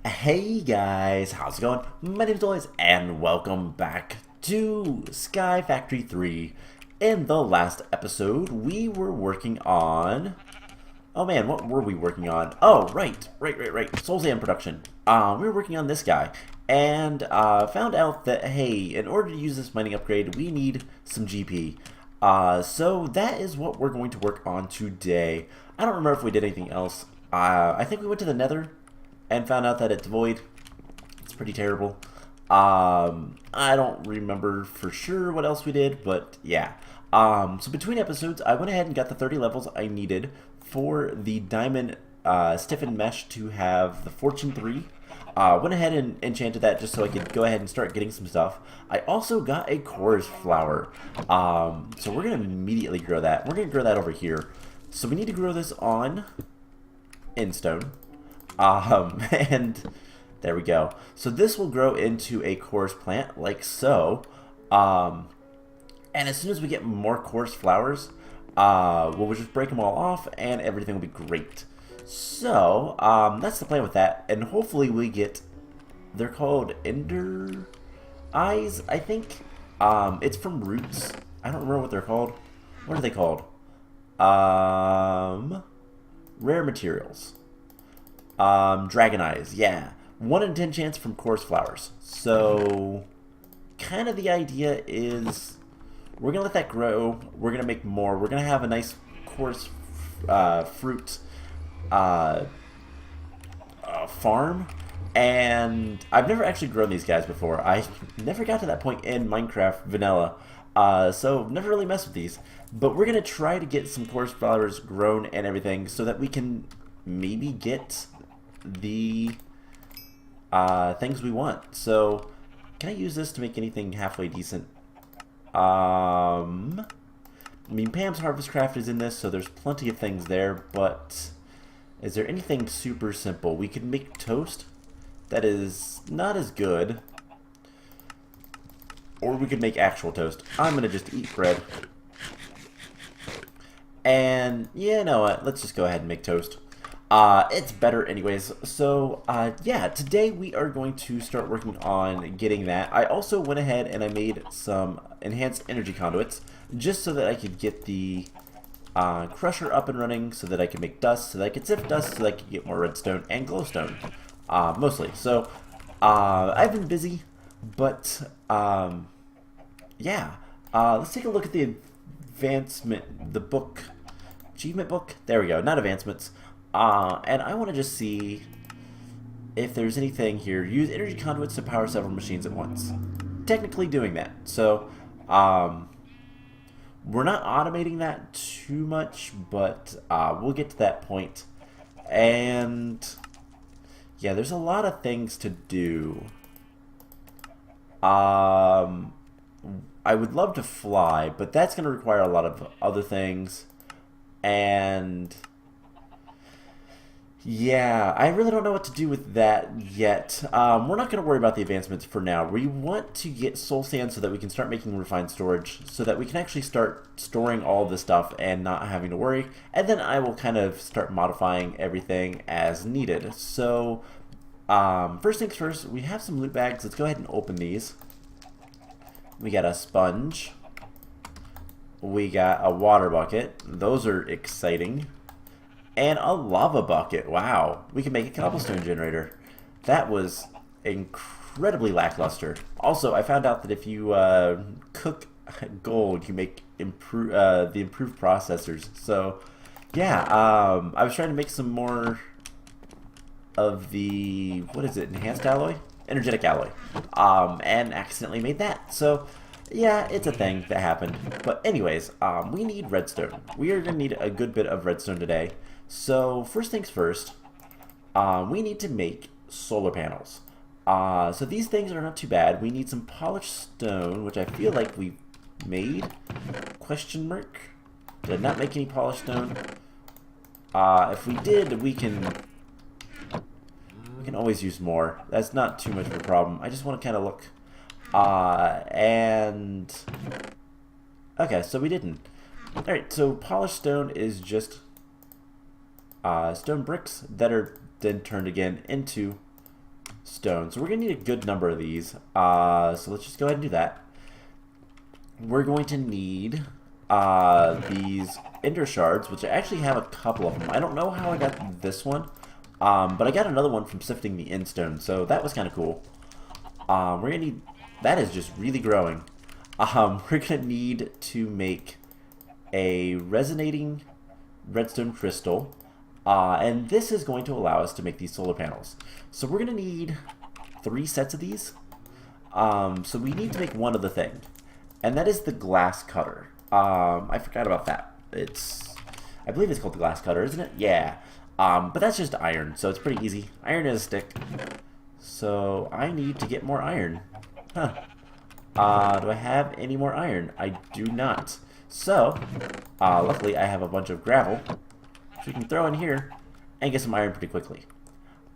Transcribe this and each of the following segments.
Hey guys, how's it going? My name is Doyce, and welcome back to Sky Factory 3. In the last episode, we were working on... Oh man, what were we working on? Oh, right. Soul Sand production. We were working on this guy, and found out that, hey, in order to use this mining upgrade, we need some GP. So that is what we're going to work on today. I don't remember if we did anything else. I think we went to the Nether and found out that it's void. It's pretty terrible. I don't remember for sure what else we did, but yeah. So between episodes, I went ahead and got the 30 levels I needed for the diamond stiffened mesh to have the fortune 3. Went ahead and enchanted that just so I could go ahead and start getting some stuff. I also got a chorus flower. So we're going to immediately grow that. We're going to grow that over here. So we need to grow this on Endstone. And there we go. So this will grow into a chorus plant like so. And as soon as we get more chorus flowers, we'll just break them all off and everything will be great. So that's the plan with that. And hopefully we get, they're called Ender Eyes, I think. It's from Roots. I don't remember what they're called. What are they called? Rare materials. Dragon Eyes, yeah. 1 in 10 chance from chorus flowers. So, kind of the idea is we're going to let that grow. We're going to make more. We're going to have a nice chorus fruit farm. And I've never actually grown these guys before. I never got to that point in Minecraft Vanilla. So, never really messed with these. But we're going to try to get some chorus flowers grown and everything so that we can maybe get the things we want. So, can I use this to make anything halfway decent? I mean, Pam's Harvest Craft is in this, so there's plenty of things there, but is there anything super simple? We could make toast that is not as good, or we could make actual toast. I'm going to just eat bread. And, yeah, you know what? Let's just go ahead and make toast. It's better anyways. So, yeah, today we are going to start working on getting that. I also went ahead and I made some enhanced energy conduits just so that I could get the crusher up and running, so that I could make dust, so that I could sift dust, so that I could get more redstone and glowstone, mostly. So, I've been busy, but, yeah. Let's take a look at the advancement, the book, achievement book. There we go, not advancements. And I want to just see if there's anything here. Use energy conduits to power several machines at once. Technically doing that. So, we're not automating that too much, but we'll get to that point. And, yeah, there's a lot of things to do. I would love to fly, but that's going to require a lot of other things. And... yeah, I really don't know what to do with that yet. We're not going to worry about the advancements for now. We want to get soul sand so that we can start making refined storage, so that we can actually start storing all this stuff and not having to worry. And then I will kind of start modifying everything as needed. So, first things first, we have some loot bags. Let's go ahead and open these. We got a sponge. We got a water bucket. Those are exciting. And a lava bucket. Wow. We can make a cobblestone generator. That was incredibly lackluster. Also, I found out that if you cook gold, you make the improved processors. So, yeah. I was trying to make some more of the, what is it, enhanced alloy? Energetic alloy. And accidentally made that. So, yeah, it's a thing that happened. But anyways, we need redstone. We are going to need a good bit of redstone today. So, first things first, we need to make solar panels. So these things are not too bad. We need some polished stone, which I feel like we made. Question mark? Did I not make any polished stone? If we did, we can always use more. That's not too much of a problem. I just want to kind of look. And... okay, so we didn't. Alright, so polished stone is just... stone bricks that are then turned again into stone. So we're going to need a good number of these. So let's just go ahead and do that. We're going to need these ender shards, which I actually have a couple of them. I don't know how I got this one, but I got another one from sifting the end stone, so that was kind of cool. We're going to need... That is just really growing. We're going to need to make a resonating redstone crystal. And this is going to allow us to make these solar panels. So we're going to need 3 sets of these. So we need to make one other thing. And that is the glass cutter. I forgot about that. I believe it's called the glass cutter, isn't it? Yeah. But that's just iron, so it's pretty easy. Iron is a stick. So I need to get more iron. Huh. Do I have any more iron? I do not. So, luckily I have a bunch of gravel, which we can throw in here and get some iron pretty quickly.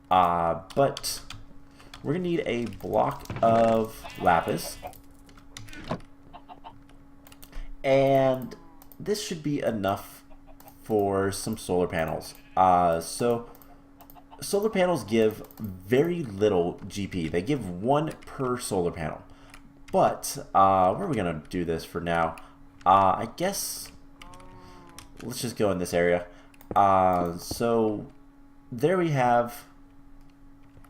But we're going to need a block of lapis. And this should be enough for some solar panels. So solar panels give very little GP. They give 1 per solar panel. But where are we going to do this for now? I guess let's just go in this area. So there we have...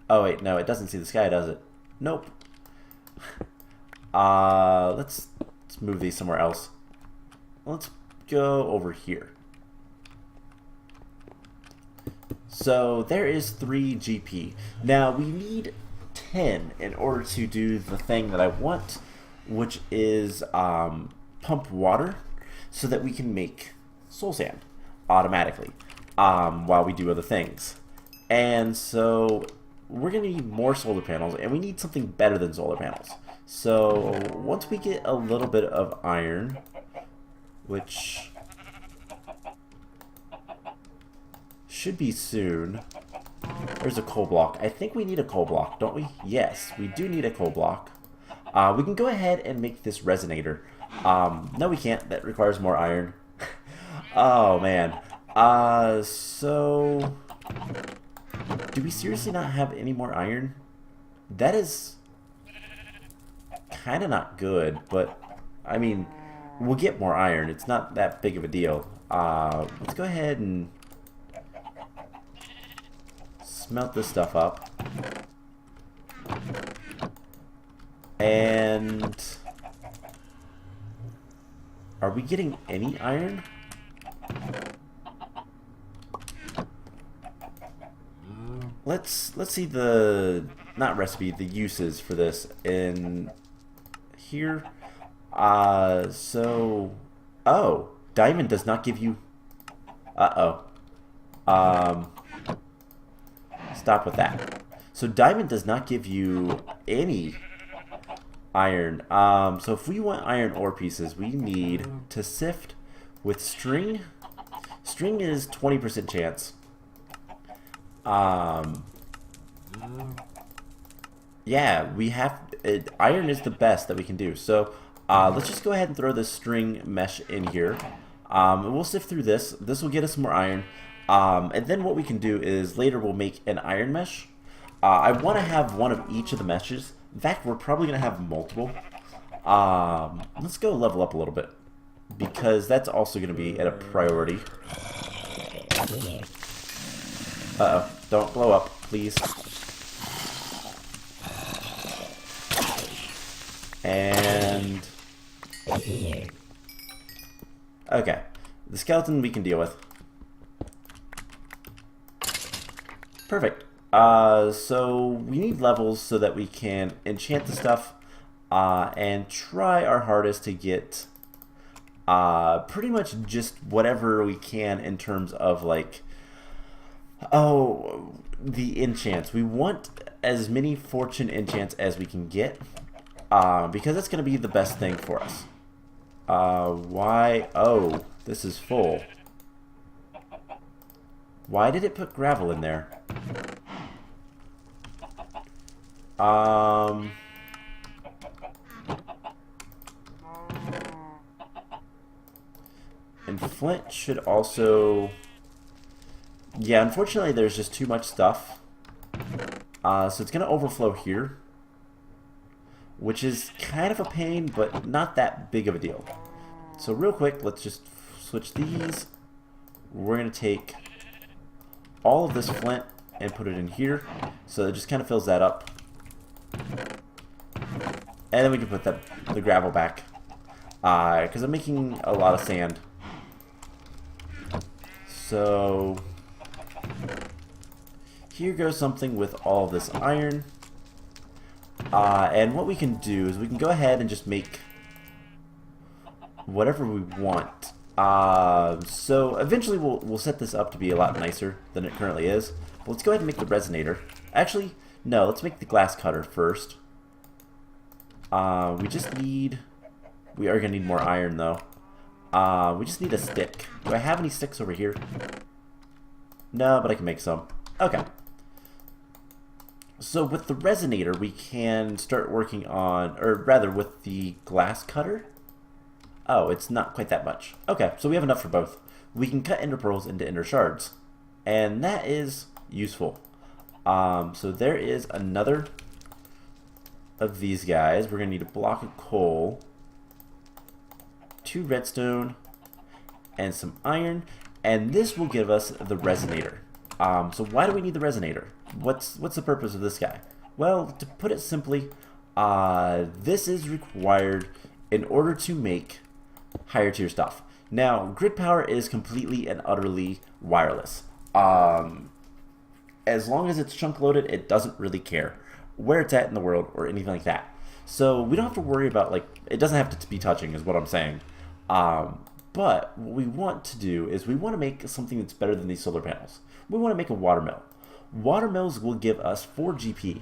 Oh wait, no, it doesn't see the sky, does it? Nope. Let's move these somewhere else. Let's go over here. So there is 3 GP. Now we need 10 in order to do the thing that I want, which is pump water so that we can make soul sand automatically while we do other things. And so we're going to need more solar panels, and we need something better than solar panels. So once we get a little bit of iron, which should be soon. There's a coal block. I think we need a coal block, don't we? Yes, we do need a coal block. We can go ahead and make this resonator. No, we can't. That requires more iron. Oh, man. So... do we seriously not have any more iron? That is kind of not good, but, I mean, we'll get more iron. It's not that big of a deal. Let's go ahead and smelt this stuff up. And are we getting any iron? Let's see the the uses for this in here. So diamond does not give you stop with that. So diamond does not give you any iron. So if we want iron ore pieces, we need to sift with string. String is 20% chance. Yeah, we have iron is the best that we can do. So let's just go ahead and throw this string mesh in here. And we'll sift through this. This will get us more iron. And then what we can do is later we'll make an iron mesh. I want to have one of each of the meshes. In fact, we're probably going to have multiple. Let's go level up a little bit, because that's also going to be at a priority. Uh-oh. Don't blow up, please. And... okay. The skeleton we can deal with. Perfect. So we need levels so that we can enchant the stuff and try our hardest to get pretty much just whatever we can in terms of, like, the enchants. We want as many fortune enchants as we can get, because that's going to be the best thing for us. Why? Oh, this is full. Why did it put gravel in there? And flint should also... yeah, unfortunately there's just too much stuff. So it's going to overflow here, which is kind of a pain, but not that big of a deal. So real quick, let's just switch these. We're going to take all of this flint and put it in here, so it just kind of fills that up. And then we can put the gravel back, because I'm making a lot of sand. So here goes something with all of this iron. And what we can do is we can go ahead and just make whatever we want. So eventually we'll set this up to be a lot nicer than it currently is. But let's go ahead and make the resonator. Actually, no, let's make the glass cutter first. We are going to need more iron though. We just need a stick. Do I have any sticks over here? No, but I can make some. Okay. So with the resonator, we can start working on, or rather with the glass cutter. Oh, it's not quite that much. Okay, so we have enough for both. We can cut ender pearls into ender shards, and that is useful. So there is another of these guys. We're going to need a block of coal, 2 redstone, and some iron, and this will give us the resonator. So why do we need the resonator? What's the purpose of this guy? Well, to put it simply, this is required in order to make higher tier stuff. Now, grid power is completely and utterly wireless. As long as it's chunk loaded, it doesn't really care where it's at in the world or anything like that. So we don't have to worry about, like, it doesn't have to be touching is what I'm saying. But what we want to do is we want to make something that's better than these solar panels. We want to make a water mill. Water mills will give us 4 GP.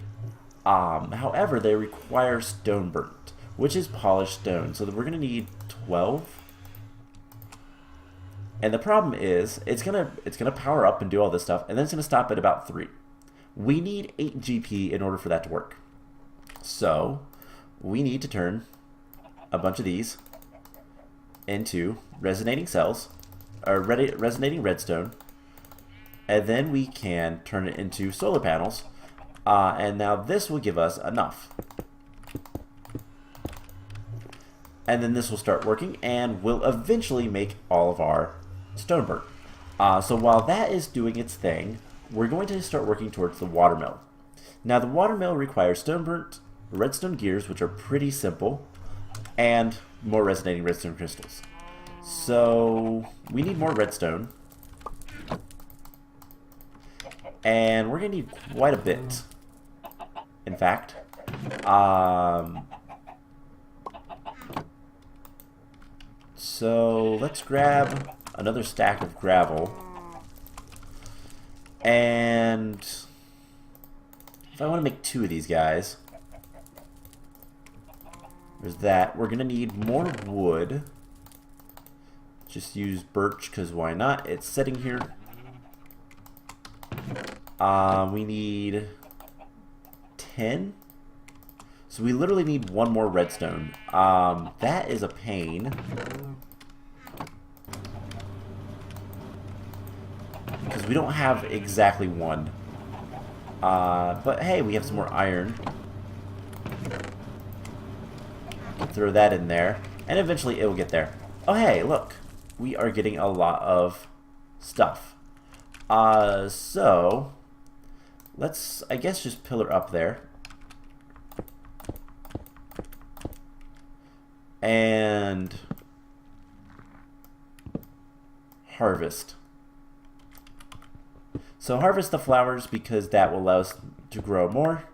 However, they require stone burnt, which is polished stone. So that we're going to need 12. And the problem is, it's gonna power up and do all this stuff, and then it's gonna stop at about 3. We need 8 GP in order for that to work. So we need to turn a bunch of these into resonating cells, or resonating redstone, and then we can turn it into solar panels. And now this will give us enough. And then this will start working, and we'll eventually make all of our stone burnt. So while that is doing its thing, we're going to start working towards the water mill. Now the water mill requires stone burnt, redstone gears, which are pretty simple, and more resonating redstone crystals. So we need more redstone, and we're going to need quite a bit. In fact, so let's grab another stack of gravel, and if I want to make 2 of these guys, there's that. We're going to need more wood. Just use birch because why not? It's sitting here. We need 10. So we literally need 1 more redstone. That is a pain. Because we don't have exactly 1. But hey, we have some more iron. Throw that in there. And eventually it will get there. Oh hey, look. We are getting a lot of stuff. So let's, I guess, just pillar up there. And harvest. So harvest the flowers because that will allow us to grow more.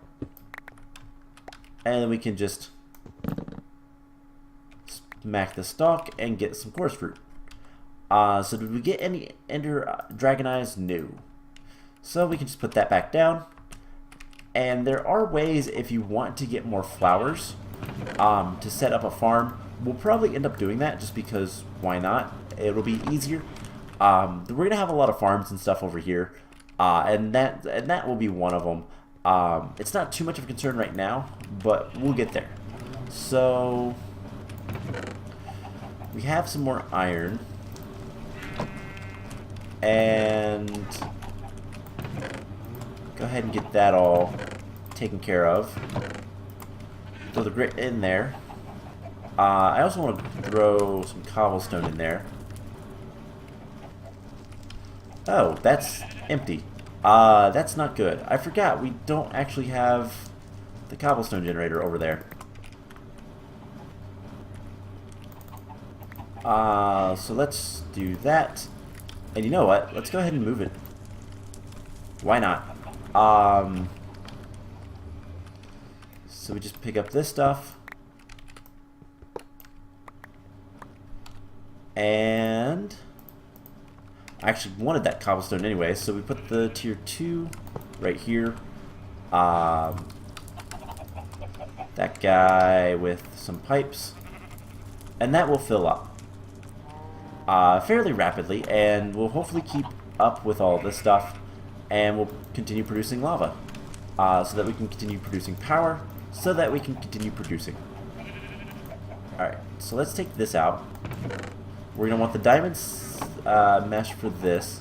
And then we can just smack the stalk and get some coarse fruit. So did we get any ender dragon eyes? No. So we can just put that back down. And there are ways if you want to get more flowers to set up a farm. We'll probably end up doing that just because why not? It'll be easier. We're going to have a lot of farms and stuff over here. And that will be one of them. It's not too much of a concern right now, but we'll get there. So we have some more iron. And go ahead and get that all taken care of. Throw the grit in there. I also want to throw some cobblestone in there. Oh, that's empty. That's not good. I forgot we don't actually have the cobblestone generator over there. So let's do that. And you know what? Let's go ahead and move it. Why not? So we just pick up this stuff. And I actually wanted that cobblestone anyway, so we put the tier 2 right here. That guy with some pipes. And that will fill up fairly rapidly, and we'll hopefully keep up with all this stuff, and we'll continue producing lava so that we can continue producing power, so that we can continue producing. Alright, so let's take this out. We're going to want the diamond mesh for this,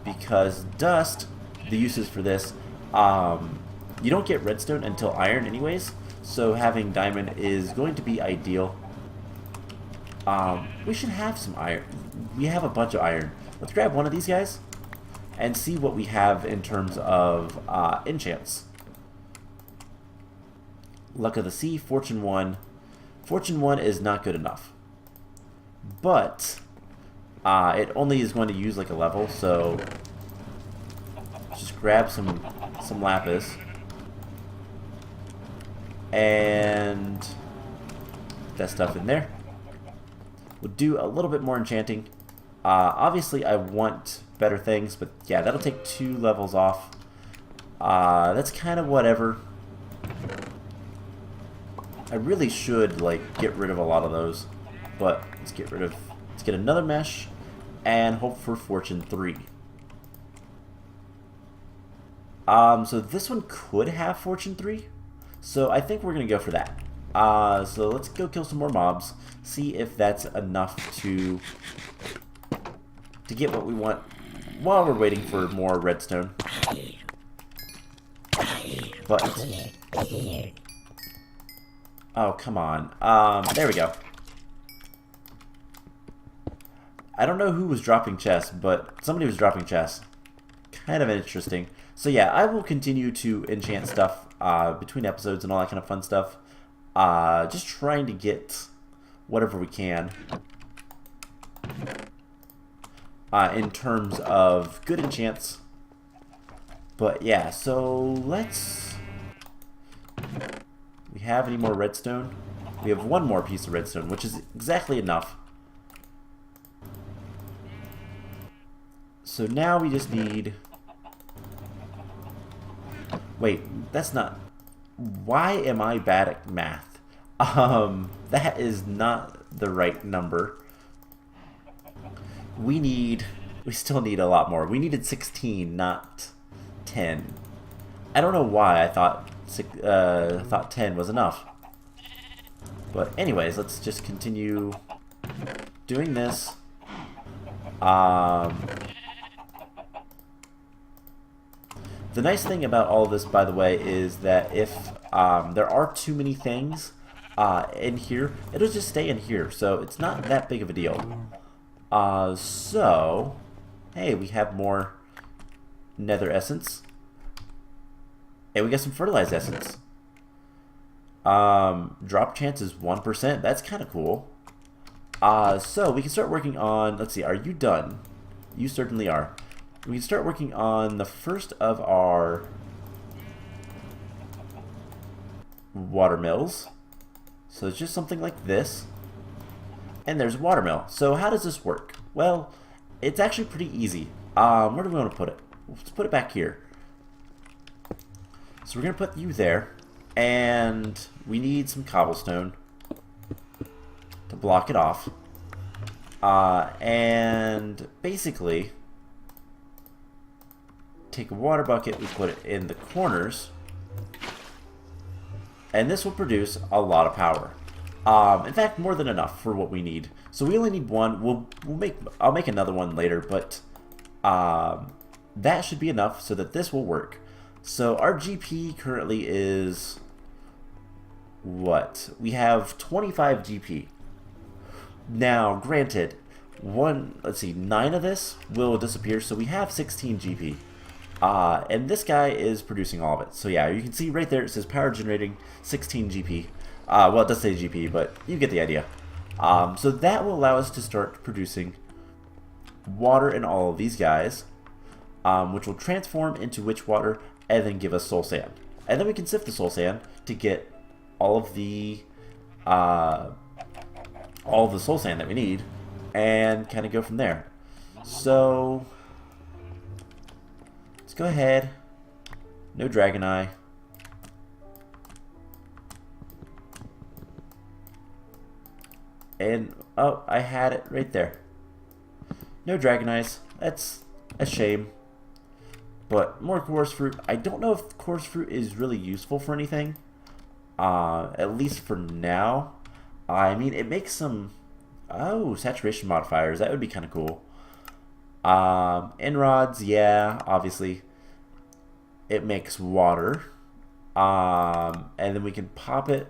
because dust, the uses for this, you don't get redstone until iron anyways, so having diamond is going to be ideal. We should have some iron. We have a bunch of iron. Let's grab one of these guys and see what we have in terms of enchants. Luck of the Sea, Fortune 1. Fortune 1 is not good enough. But it only is going to use like a level, so just grab some lapis and put that stuff in there. We'll do a little bit more enchanting. Obviously I want better things, but yeah, that'll take 2 levels off. That's kind of whatever. I really should like get rid of a lot of those, but let's get another mesh and hope for Fortune 3. So this one could have Fortune 3, so I think we're gonna go for that. So let's go kill some more mobs, see if that's enough to get what we want while we're waiting for more redstone. But oh, come on. There we go. I don't know who was dropping chests, but somebody was dropping chests. Kind of interesting. So yeah, I will continue to enchant stuff between episodes and all that kind of fun stuff. Just trying to get whatever we can in terms of good enchants. But yeah, so let's... We have any more redstone? We have one more piece of redstone, which is exactly enough. So now we just need... Wait, that's not... Why am I bad at math? That is not the right number. We still need a lot more. We needed 16, not 10. I don't know why I thought 10 was enough. But anyways, let's just continue doing this. The nice thing about all this, by the way, is that if there are too many things in here, it'll just stay in here, so it's not that big of a deal. So, hey, we have more nether essence. And we got some fertilized essence. Drop chance is 1%. That's kind of cool. So we can start working on, let's see, are you done? You certainly are. We can start working on the first of our water mills. So it's just something like this. And there's a water mill. So how does this work? Well, it's actually pretty easy. Where do we want to put it? Let's put it back here. So we're going to put you there. And we need some cobblestone to block it off. And basically... take a water bucket, we put it in the corners, and this will produce a lot of power. In fact, more than enough for what we need. So we only need one. I'll make another one later, but that should be enough so that this will work. So our GP currently is what? We have 25 GP. Now, granted, let's see, 9 of this will disappear, so we have 16 GP. And this guy is producing all of it. So yeah, you can see right there it says power generating 16 GP. Well, it does say GP, but you get the idea. So that will allow us to start producing water in all of these guys, which will transform into witch water and then give us soul sand. And then we can sift the soul sand to get all of the soul sand that we need and kind of go from there. So let's go ahead. No dragon eye. And oh, I had it right there. No dragon eyes. That's a shame. But more coarse fruit. I don't know if coarse fruit is really useful for anything. At least for now. I mean, it makes some saturation modifiers. That would be kind of cool. Inrods, yeah, obviously. It makes water. And then we can pop it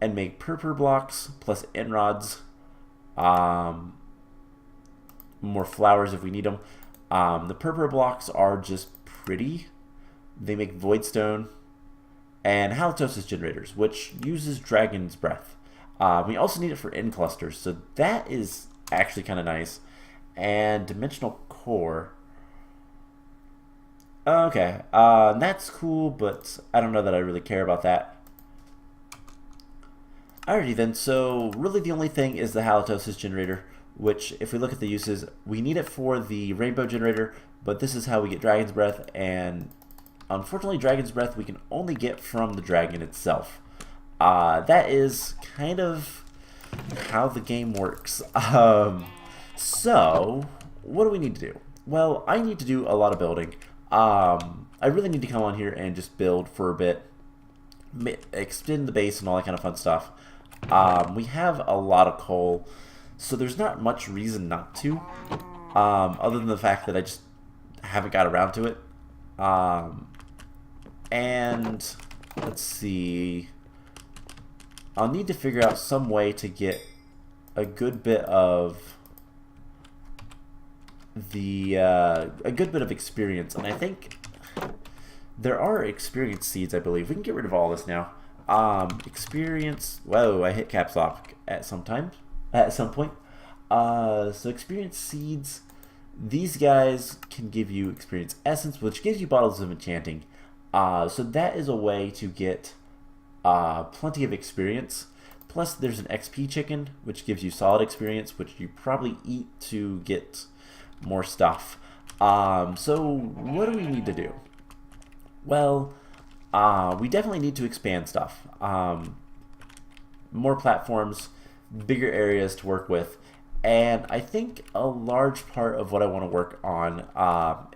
and make purple blocks plus inrods. More flowers if we need them. The purple blocks are just pretty. They make voidstone and halitosis generators, which uses dragon's breath. We also need it for in clusters, so that is actually kind of nice. And dimensional core. Okay, that's cool, but I don't know that I really care about that. Alrighty then, so really the only thing is the halitosis generator, which if we look at the uses, we need it for the rainbow generator, but this is how we get dragon's breath, and unfortunately dragon's breath we can only get from the dragon itself. That is kind of how the game works. So what do we need to do? Well, I need to do a lot of building. I really need to come on here and just build for a bit, extend the base and all that kind of fun stuff. We have a lot of coal, so there's not much reason not to, other than the fact that I just haven't got around to it. And let's see, I'll need to figure out some way to get a good bit of experience, and I think there are experience seeds, I believe. We can get rid of all this now. Experience, whoa, I hit caps lock at some point. So experience seeds, these guys can give you experience essence, which gives you bottles of enchanting. So that is a way to get plenty of experience. Plus there's an XP chicken, which gives you solid experience, which you probably eat to get more stuff. So what do we need to do? Well, we definitely need to expand stuff. More platforms, bigger areas to work with, and I think a large part of what I want to work on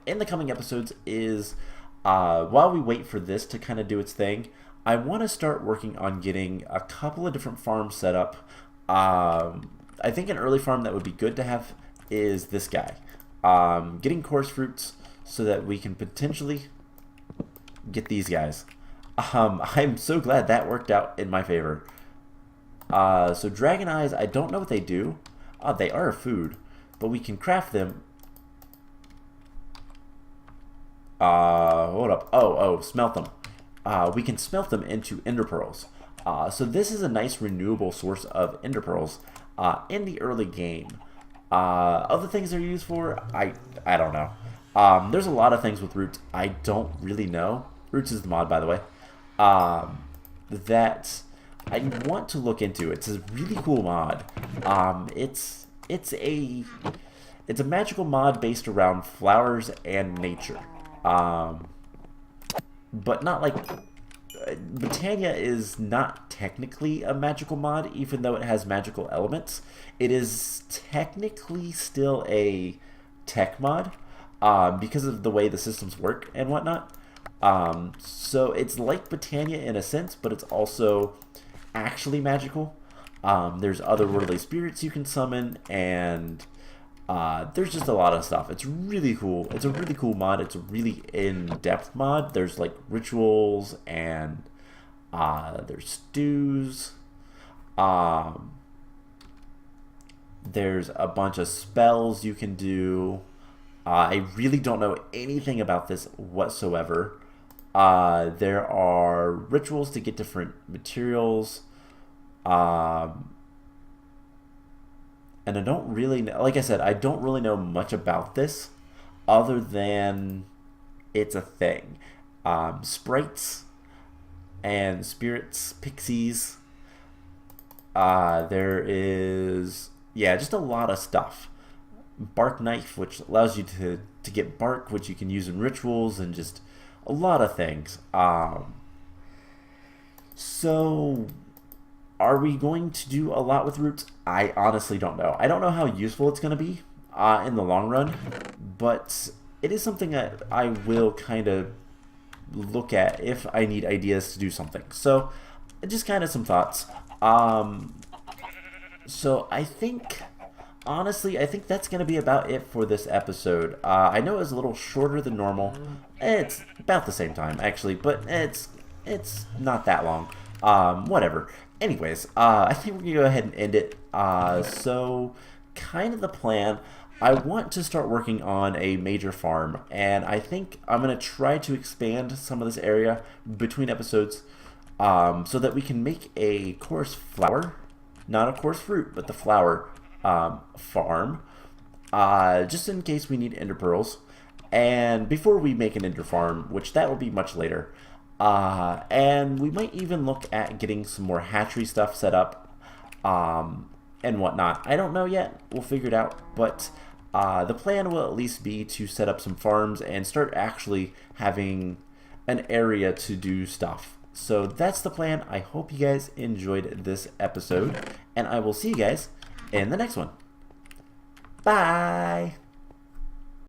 in the coming episodes is while we wait for this to kind of do its thing, I want to start working on getting a couple of different farms set up. I think an early farm that would be good to have is this guy. Getting coarse fruits so that we can potentially get these guys. I'm so glad that worked out in my favor. So dragon eyes, I don't know what they do. They are a food, but we can craft them. Hold up. Oh, smelt them. We can smelt them into ender pearls. So this is a nice renewable source of ender pearls in the early game. Other things they're used for, I don't know. There's a lot of things with roots I don't really know. Roots is the mod, by the way. That I want to look into. It's a really cool mod. It's a magical mod based around flowers and nature. But not like Britannia is not technically a magical mod, even though it has magical elements. It is technically still a tech mod because of the way the systems work and whatnot. So it's like Britannia in a sense, but it's also actually magical. There's otherworldly spirits you can summon, and There's just a lot of stuff. It's really cool. It's a really cool mod. It's a really in-depth mod. There's like rituals and there's stews. There's a bunch of spells you can do. I really don't know anything about this whatsoever. There are rituals to get different materials. And I don't really know, like I said, I don't really know much about this other than it's a thing. Sprites and spirits, pixies. There is, yeah, just a lot of stuff. Bark knife, which allows you to get bark, which you can use in rituals, and just a lot of things. So are we going to do a lot with roots? I honestly don't know. I don't know how useful it's going to be in the long run, but it is something that I will kind of look at if I need ideas to do something. So just kind of some thoughts. So I think, honestly, I think that's going to be about it for this episode. I know it was a little shorter than normal. It's about the same time, actually, but it's not that long. Whatever. Anyways, I think we're going to go ahead and end it. So, kind of the plan, I want to start working on a major farm, and I think I'm going to try to expand some of this area between episodes so that we can make a coarse flower, not a coarse fruit, but the flower farm, just in case we need ender pearls. And before we make an ender farm, which that will be much later, and we might even look at getting some more hatchery stuff set up and whatnot. I don't know yet. We'll figure it out. But the plan will at least be to set up some farms and start actually having an area to do stuff. So that's the plan. I hope you guys enjoyed this episode, and I will see you guys in the next one. Bye!